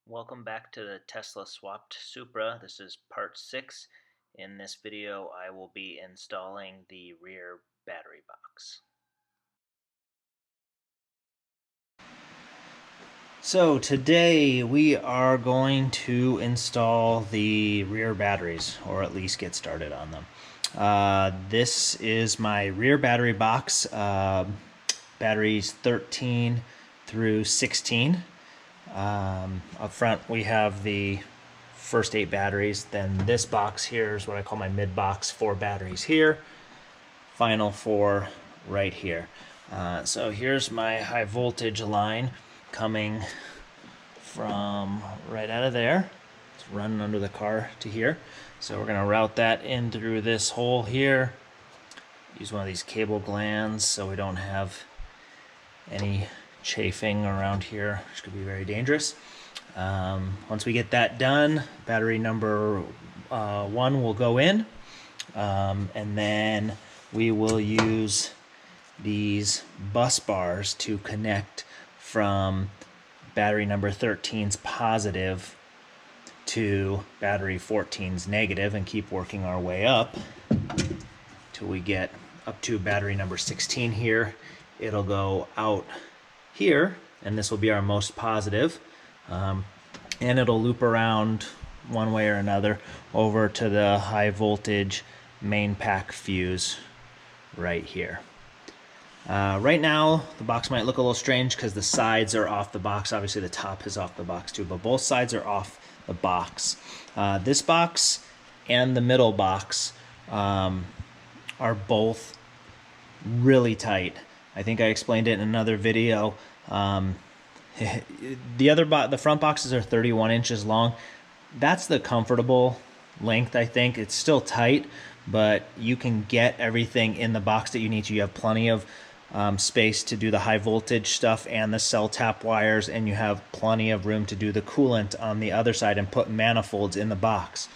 Welcome back to the Tesla Swapped Supra. This is part 6. In this video I will be installing the rear battery box. So today we are going to install the rear batteries, or at least get started on them. This is my rear battery box, batteries 13 through 16. Up front we have the first 8 batteries, then this box here is what I call my mid box, 4 batteries here, final 4 right here. So here's my high voltage line coming from right out of there. It's running under the car to here. So we're going to route that in through this hole here. Use one of these cable glands so we don't have any chafing around here, which could be very dangerous. Once we get that done, battery number 1 will go in, and then we will use these bus bars to connect from battery number 13's positive to battery 14's negative, and keep working our way up till we get up to battery number 16 here. It'll go out here, and this will be our most positive, and it'll loop around one way or another over to the high voltage main pack fuse right here. Right now the box might look a little strange because the sides are off the box. Obviously the top is off the box too, but both sides are off the box. This box and the middle box are both really tight. I think I explained it in another video. The front boxes are 31 inches long. That's the comfortable length, I think. It's still tight, but you can get everything in the box that you need to. You have plenty of space to do the high voltage stuff and the cell tap wires, and you have plenty of room to do the coolant on the other side and put manifolds in the box.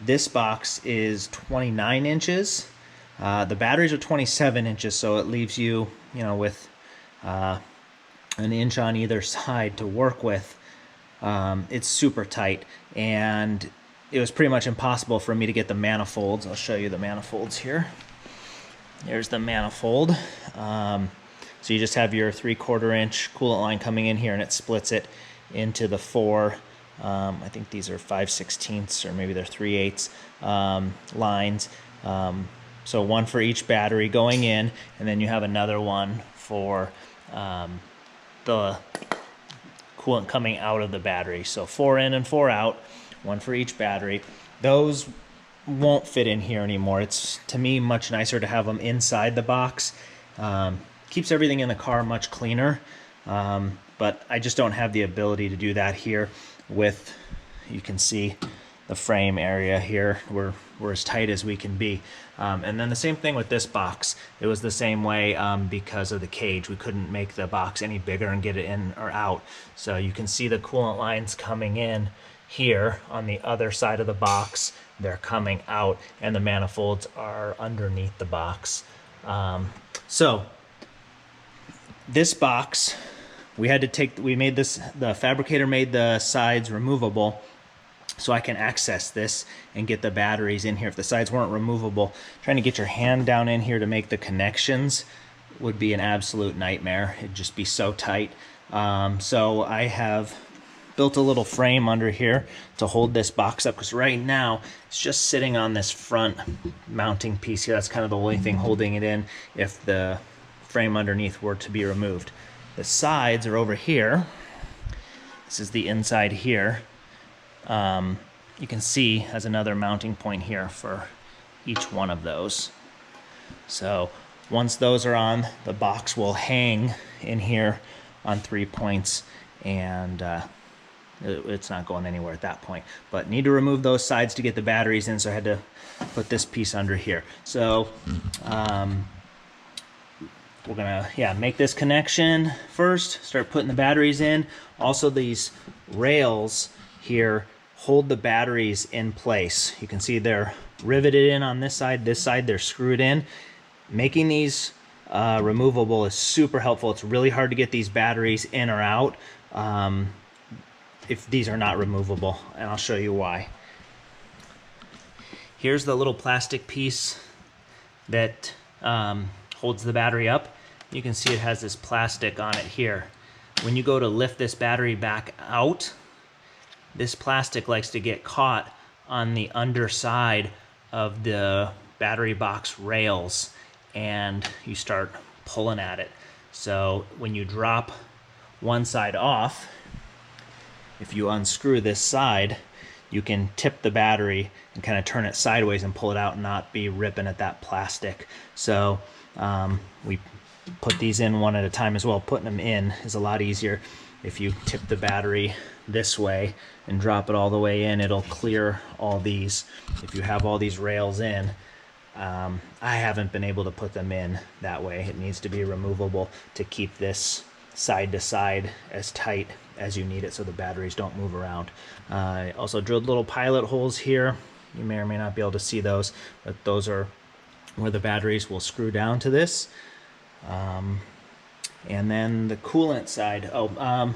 This box is 29 inches. The batteries are 27 inches, so it leaves you, with an inch on either side to work with. It's super tight, and it was pretty much impossible for me to get the manifolds. I'll show you the manifolds here. There's the manifold. So you just have your 3/4 inch coolant line coming in here, and it splits it into the 4, I think these are 5/16 or maybe they're 3/8 lines. So one for each battery going in, and then you have another one for the coolant coming out of the battery. So 4 in and 4 out, one for each battery. Those won't fit in here anymore. It's, to me, much nicer to have them inside the box. Keeps everything in the car much cleaner, but I just don't have the ability to do that here with, you can see the frame area here. We're as tight as we can be. And then the same thing with this box. It was the same way because of the cage. We couldn't make the box any bigger and get it in or out. So you can see the coolant lines coming in here on the other side of the box. They're coming out, and the manifolds are underneath the box. So this box, the fabricator made the sides removable so I can access this and get the batteries in here. If the sides weren't removable, trying to get your hand down in here to make the connections would be an absolute nightmare. It'd just be so tight. So I have built a little frame under here to hold this box up, because right now it's just sitting on this front mounting piece here. That's kind of the only thing holding it in if the frame underneath were to be removed. The sides are over here. This is the inside here. You can see has another mounting point here for each one of those. So once those are on, the box will hang in here on 3 points, and it's not going anywhere at that point. But need to remove those sides to get the batteries in, so I had to put this piece under here. So we're gonna make this connection first, start putting the batteries in. Also, these rails here hold the batteries in place. You can see they're riveted in on this side they're screwed in. Making these removable is super helpful. It's really hard to get these batteries in or out. if these are not removable, and I'll show you why. Here's the little plastic piece that holds the battery up. You can see it has this plastic on it here. When you go to lift this battery back out, this plastic likes to get caught on the underside of the battery box rails, and you start pulling at it. So when you drop one side off, if you unscrew this side, you can tip the battery and kind of turn it sideways and pull it out and not be ripping at that plastic. So we put these in one at a time as well. Putting them in is a lot easier. If you tip the battery this way and drop it all the way in, it'll clear all these. If you have all these rails in, I haven't been able to put them in that way. It needs to be removable to keep this side to side as tight as you need it so the batteries don't move around. I also drilled little pilot holes here. You may or may not be able to see those, but those are where the batteries will screw down to this. And then the coolant side.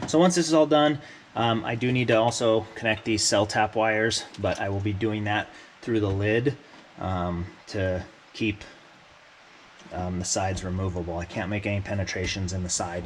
So once this is all done, I do need to also connect these cell tap wires, but I will be doing that through the lid to keep the sides removable. I can't make any penetrations in the side.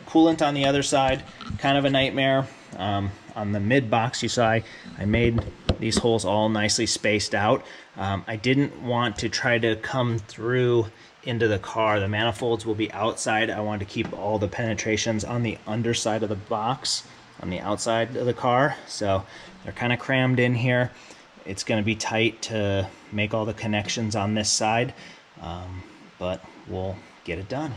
Coolant on the other side, kind of a nightmare. On the mid box, you saw I made these holes all nicely spaced out. I didn't want to try to come through into the car. The manifolds will be outside. I wanted to keep all the penetrations on the underside of the box, on the outside of the car. So they're kind of crammed in here. It's going to be tight to make all the connections on this side, but we'll get it done.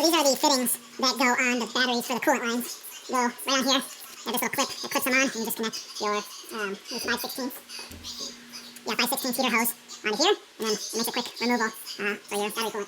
these are the fittings that go on the batteries for the coolant lines. Go right on here. They have this little clip that clips them on, and you just connect your 5/16 heater hose onto here, and then it makes a quick removal for your battery coolant.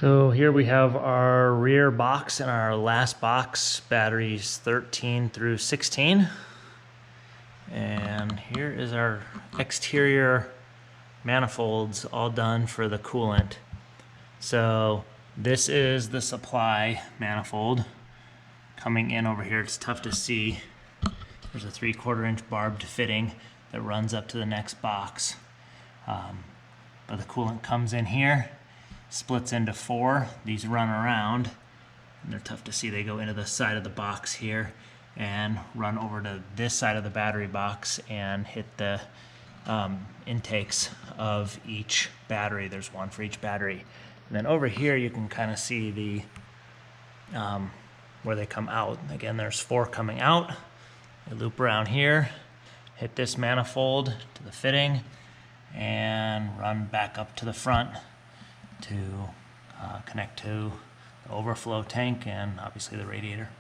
So here we have our rear box and our last box, batteries 13 through 16. And here is our exterior manifolds all done for the coolant. So this is the supply manifold coming in over here. It's tough to see. There's a 3/4 inch barbed fitting that runs up to the next box. But the coolant comes in here, splits into 4. These run around, and they're tough to see. They go into the side of the box here and run over to this side of the battery box and hit the intakes of each battery. There's one for each battery. And then over here you can kind of see the where they come out. Again, there's 4 coming out. They loop around here, hit this manifold to the fitting, and run back up to the front to connect to the overflow tank and obviously the radiator.